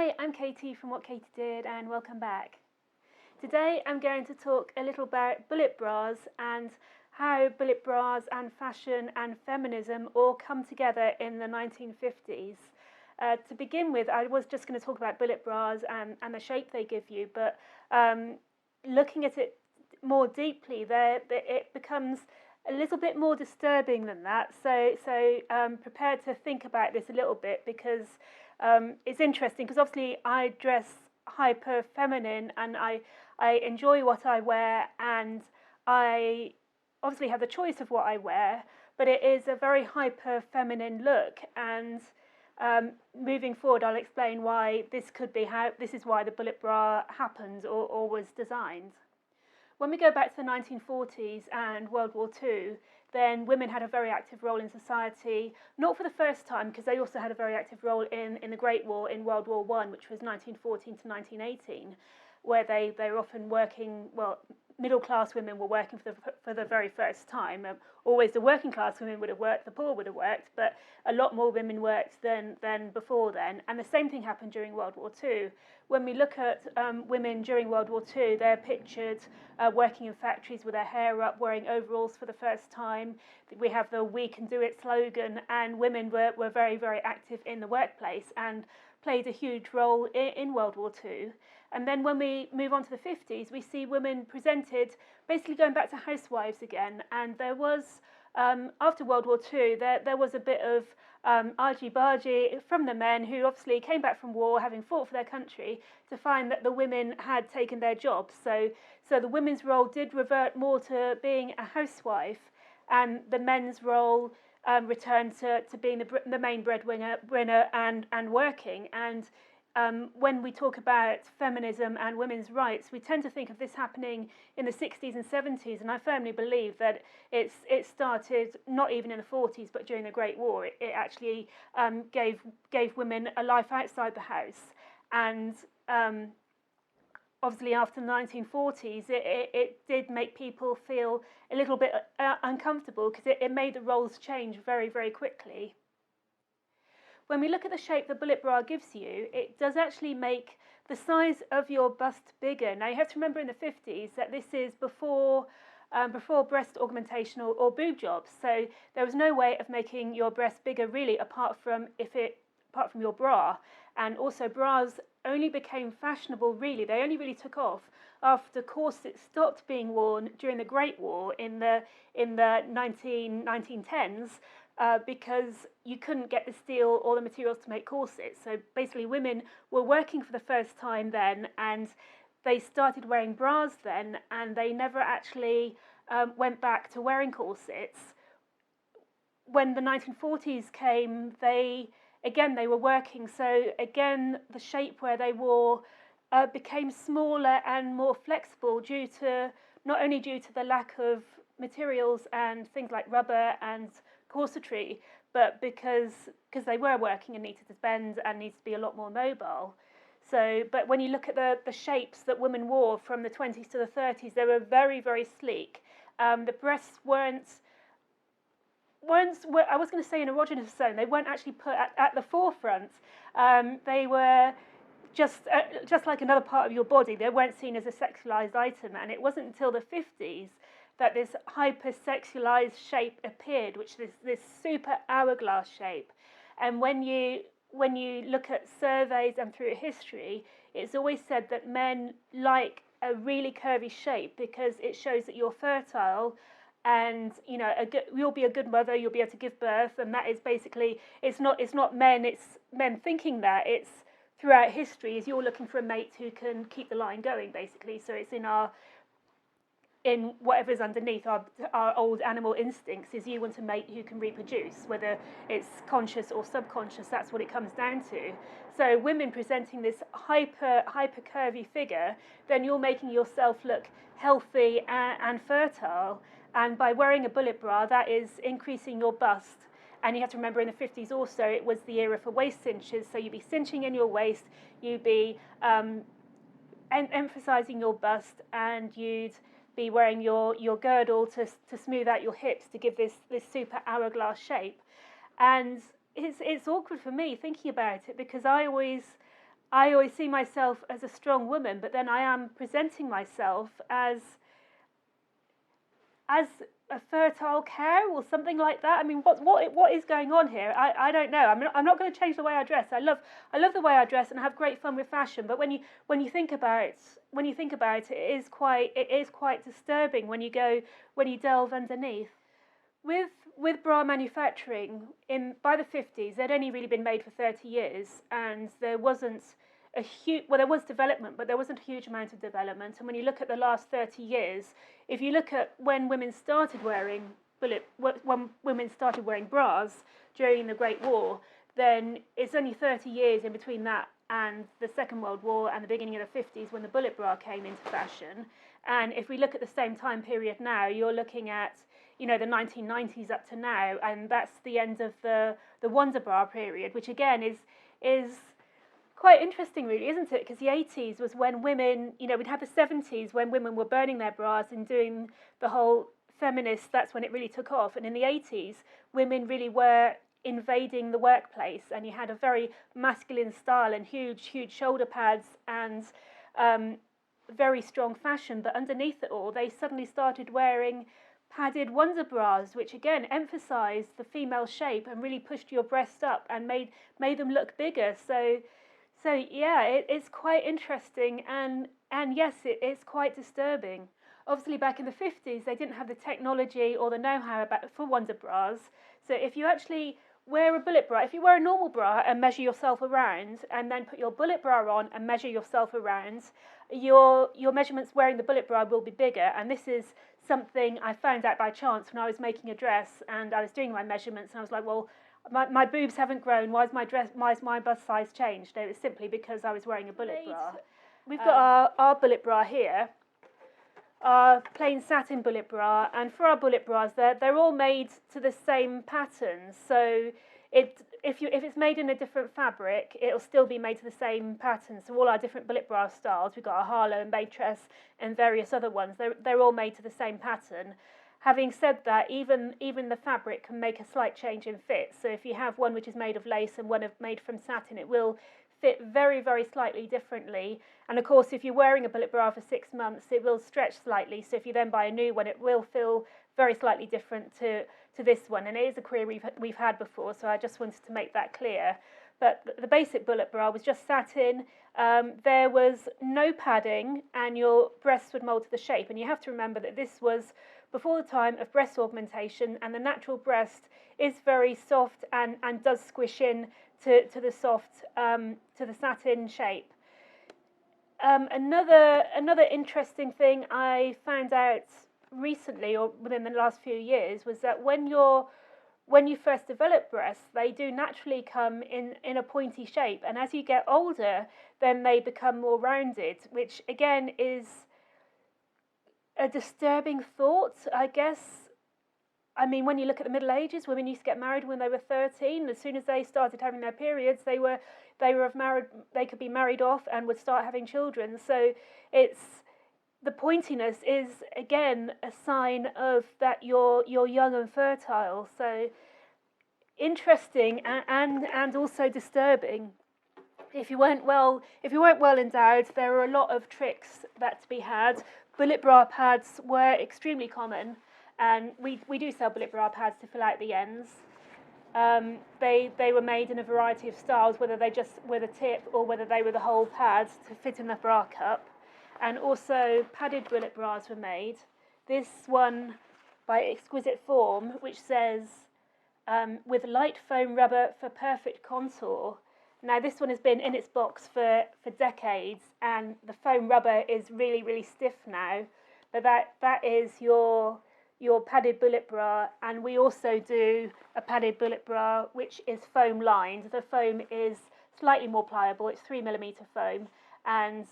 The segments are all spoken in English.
Hi, I'm Katie from What Katie Did, and welcome back. Today I'm going to talk a little about bullet bras and how bullet bras and fashion and feminism all come together in the 1950s. To begin with, I was just going to talk about bullet bras and the shape they give you, but looking at it more deeply, it becomes a little bit more disturbing than that. So prepared to think about this a little bit because it's interesting because obviously I dress hyper feminine and I enjoy what I wear, and I obviously have the choice of what I wear, but it is a very hyper feminine look. And moving forward, I'll explain why this is why the bullet bra happened or was designed. When we go back to the 1940s and World War II, then women had a very active role in society, not for the first time, because they also had a very active role in the Great War in World War I, which was 1914 to 1918, where they were often working, well, middle-class women were working for the very first time. Always the working-class women would have worked, the poor would have worked, but a lot more women worked than before then. And the same thing happened during World War II. When we look at women during World War II, they're pictured working in factories with their hair up, wearing overalls for the first time. We have the "We Can Do It" slogan, and women were very, very active in the workplace and played a huge role in World War II. And then when we move on to the 50s, we see women presented basically going back to housewives again. And there was, after World War II, there was a bit of argy-bargy from the men who obviously came back from war, having fought for their country, to find that the women had taken their jobs. So the women's role did revert more to being a housewife, and the men's role returned to being the main breadwinner and working. And when we talk about feminism and women's rights, we tend to think of this happening in the 60s and 70s, and I firmly believe that it started not even in the 40s, but during the Great War. It actually gave women a life outside the house, and obviously after the 1940s, it did make people feel a little bit uncomfortable because it made the roles change very, very quickly. When we look at the shape the bullet bra gives you, it does actually make the size of your bust bigger. Now you have to remember in the 50s that this is before breast augmentation or boob jobs. So there was no way of making your breast bigger really apart from your bra. And also bras only became fashionable really. They only really took off after corsets stopped being worn during the Great War in the 1910s. Because you couldn't get the steel or the materials to make corsets. So basically women were working for the first time then, and they started wearing bras then, and they never actually went back to wearing corsets. When the 1940s came, they were working, so again the shape where they wore became smaller and more flexible not only due to the lack of materials and things like rubber and corsetry, but because they were working and needed to bend and needed to be a lot more mobile. But when you look at the shapes that women wore from the 20s to the 30s, they were very, very sleek. The breasts weren't I was going to say an erogenous zone. They weren't actually put at the forefront. They were just like another part of your body. They weren't seen as a sexualized item, and it wasn't until the 50s that this hyper-sexualized shape appeared, which is this super hourglass shape. And when you look at surveys and through history, it's always said that men like a really curvy shape because it shows that you're fertile, and you'll be a good mother, you'll be able to give birth. And that is basically, it's not men thinking that. It's throughout history is you're looking for a mate who can keep the line going, basically. So it's in whatever's underneath our old animal instincts is you want a mate who can reproduce, whether it's conscious or subconscious. That's what it comes down to. So women presenting this hyper curvy figure, then you're making yourself look healthy and fertile. And by wearing a bullet bra, that is increasing your bust. And you have to remember in the 50s also, it was the era for waist cinches. So you'd be cinching in your waist, you'd be emphasizing your bust, and you'd be wearing your girdle to smooth out your hips to give this super hourglass shape. And it's awkward for me thinking about it because I always I always see myself as a strong woman, but then I am presenting myself as a fertile cow or something like that. I mean, what is going on here? I don't know. I'm not going to change the way I dress. I love the way I dress and have great fun with fashion. But when you think about it, it is quite disturbing when you delve underneath. With bra manufacturing by the 50s, they'd only really been made for 30 years, and there wasn't there was development, but there wasn't a huge amount of development. And when you look at the last 30 years, if you look at when women started wearing bras during the Great War, then it's only 30 years in between that and the Second World War and the beginning of the 50s when the bullet bra came into fashion. And if we look at the same time period now, you're looking at the 1990s up to now, and that's the end of the Wonder Bra period, which again is quite interesting, really, isn't it? Because the 80s was when women, we'd have the 70s when women were burning their bras and doing the whole feminist, that's when it really took off. And in the 80s, women really were invading the workplace, and you had a very masculine style and huge shoulder pads and very strong fashion. But underneath it all, they suddenly started wearing padded Wonder bras, which again emphasized the female shape and really pushed your breasts up and made them look bigger. So yeah, it's quite interesting, and yes, it's quite disturbing. Obviously, back in the 50s, they didn't have the technology or the know-how for Wonder bras. So if you actually wear a bullet bra, if you wear a normal bra and measure yourself around, and then put your bullet bra on and measure yourself around, your measurements wearing the bullet bra will be bigger. And this is something I found out by chance when I was making a dress and I was doing my measurements, and I was like, well, my boobs haven't grown. Why's my bust size changed? It was simply because I was wearing a bullet bra. We've got our bullet bra here, our plain satin bullet bra, and for our bullet bras, they're all made to the same pattern. So if it's made in a different fabric, it'll still be made to the same pattern. So all our different bullet bra styles, we've got our Harlow and Baytress and various other ones. They're all made to the same pattern. Having said that, even the fabric can make a slight change in fit. So if you have one which is made of lace and one made from satin, it will fit very, very slightly differently. And of course, if you're wearing a bullet bra for 6 months, it will stretch slightly. So if you then buy a new one, it will feel very slightly different to this one. And it is a query we've had before, so I just wanted to make that clear. But the basic bullet bra was just satin. There was no padding, and your breasts would mould to the shape. And you have to remember that this was before the time of breast augmentation, and the natural breast is very soft and does squish in to the soft, to the satin shape. Another interesting thing I found out recently, or within the last few years, was that when you first develop breasts, they do naturally come in a pointy shape, and as you get older, then they become more rounded, which again is a disturbing thought, I guess. I mean, when you look at the Middle Ages, women used to get married when they were 13. As soon as they started having their periods, they could be married off and would start having children. So the pointiness is again a sign of that you're young and fertile. So interesting and also disturbing. If you weren't well endowed, there are a lot of tricks that to be had. Bullet bra pads were extremely common, and we do sell bullet bra pads to fill out the ends. They were made in a variety of styles, whether they just were the tip or whether they were the whole pad to fit in the bra cup. And also padded bullet bras were made. This one by Exquisite Form, which says, with light foam rubber for perfect contour. Now this one has been in its box for decades, and the foam rubber is really, really stiff now. But that is your padded bullet bra, and we also do a padded bullet bra which is foam lined. The foam is slightly more pliable, it's 3mm foam, and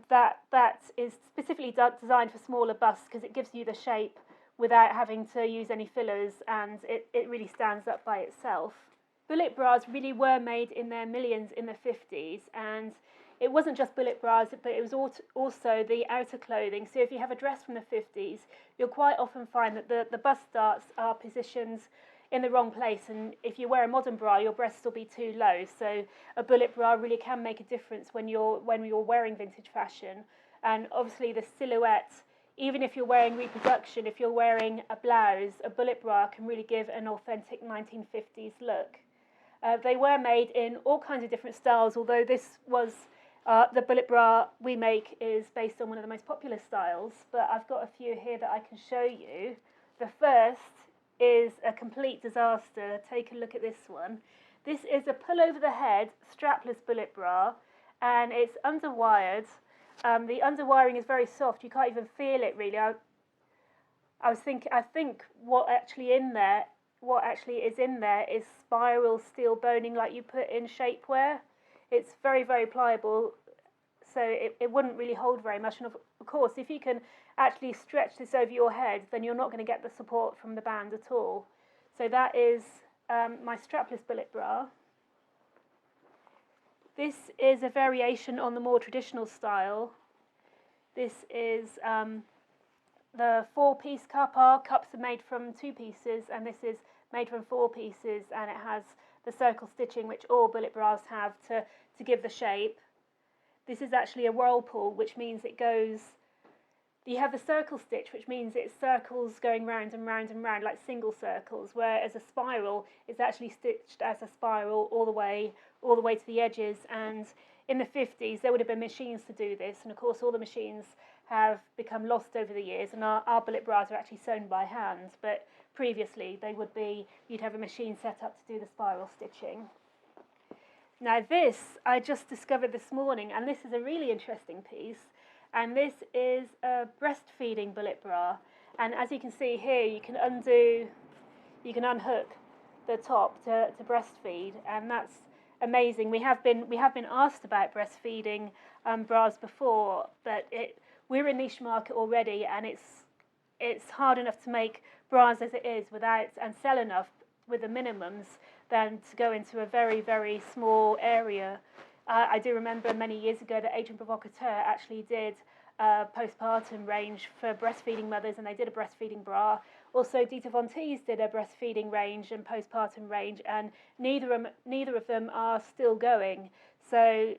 that is specifically designed for smaller busts because it gives you the shape without having to use any fillers, and it really stands up by itself. Bullet bras really were made in their millions in the 50s, and it wasn't just bullet bras, but it was also the outer clothing. So if you have a dress from the 50s, you'll quite often find that the bust darts are positioned in the wrong place, and if you wear a modern bra, your breasts will be too low. So a bullet bra really can make a difference when you're wearing vintage fashion. And obviously the silhouette, even if you're wearing reproduction, if you're wearing a blouse, a bullet bra can really give an authentic 1950s look. They were made in all kinds of different styles, although this was the bullet bra we make is based on one of the most popular styles, but I've got a few here that I can show you. The first is a complete disaster. Take a look at this one. This is a pull over the head strapless bullet bra, and it's underwired. The underwiring is very soft. You can't even feel it really. I think what actually is in there is spiral steel boning like you put in shapewear. It's very, very pliable, so it wouldn't really hold very much. And of course, if you can actually stretch this over your head, then you're not going to get the support from the band at all. So that is my strapless bullet bra. This is a variation on the more traditional style. This is the 4-piece cup. Our cups are made from 2 pieces, and this is made from 4 pieces, and it has the circle stitching which all bullet bras have to give the shape. This is actually a whirlpool, which means it goes, you have the circle stitch, which means it circles going round and round and round like single circles, whereas a spiral is actually stitched as a spiral all the way to the edges. And in the 50s there would have been machines to do this, and of course all the machines have become lost over the years, and our bullet bras are actually sewn by hand, but previously you'd have a machine set up to do the spiral stitching. Now this I just discovered this morning, and this is a really interesting piece, and this is a breastfeeding bullet bra, and as you can see here, you can unhook the top to breastfeed, and that's amazing. We have been asked about breastfeeding bras before, but we're a niche market already, and it's hard enough to make bras as it is and sell enough with the minimums than to go into a very, very small area. I do remember many years ago that Agent Provocateur actually did a postpartum range for breastfeeding mothers, and they did a breastfeeding bra. Also, Dita Von Teese did a breastfeeding range and postpartum range, and neither of them are still going. So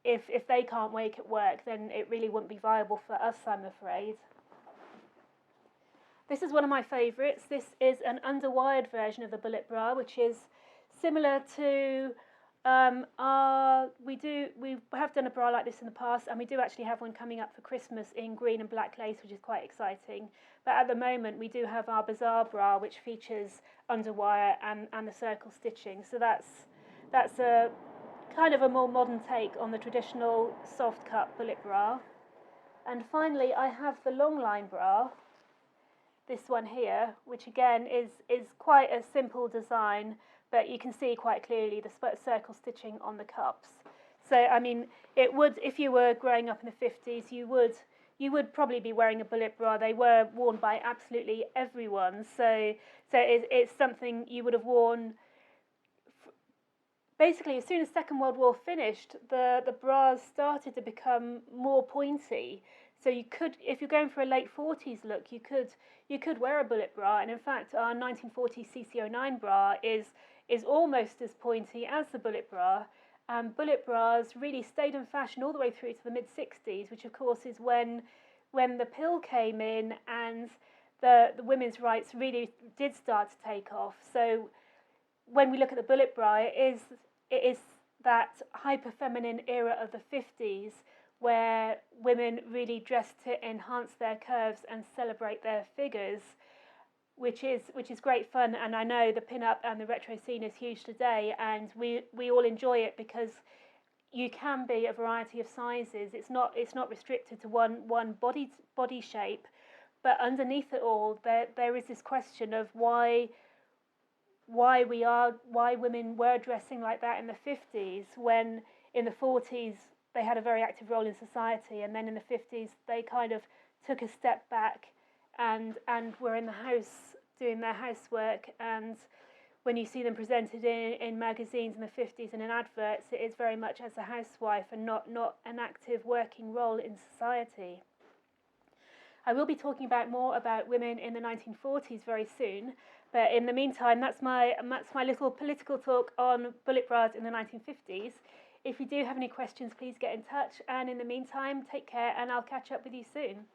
if they can't make it work, then it really wouldn't be viable for us, I'm afraid. This is one of my favourites. This is an underwired version of the bullet bra, which is similar to we have done a bra like this in the past, and we do actually have one coming up for Christmas in green and black lace, which is quite exciting. But at the moment we do have our Bazaar bra, which features underwire and the circle stitching. So that's a kind of a more modern take on the traditional soft cut bullet bra. And finally I have the long line bra, this one here, which again is quite a simple design, but you can see quite clearly the circle stitching on the cups. So I mean, it would, if you were growing up in the 50s, you would probably be wearing a bullet bra. They were worn by absolutely everyone. So it's something you would have worn. Basically, as soon as Second World War finished, the bras started to become more pointy. So you could, if you're going for a late 40s look, you could wear a bullet bra. And in fact, our 1940 CC09 bra is almost as pointy as the bullet bra. Bullet bras really stayed in fashion all the way through to the mid-60s, which of course is when the pill came in and the women's rights really did start to take off. So when we look at the bullet bra, it is that hyper-feminine era of the 50s where women really dressed to enhance their curves and celebrate their figures, which is great fun. And I know the pin-up and the retro scene is huge today, and we all enjoy it because you can be a variety of sizes. It's not restricted to one body shape, but underneath it all there is this question of why women were dressing like that in the 50s, when in the 40s they had a very active role in society, and then in the 50s they kind of took a step back and were in the house doing their housework. And when you see them presented in magazines in the 50s and in adverts, it is very much as a housewife and not an active working role in society. I will be talking more about women in the 1940s very soon, But in the meantime, that's my little political talk on bullet bras in the 1950s. If you do have any questions, please get in touch. And in the meantime, take care, and I'll catch up with you soon.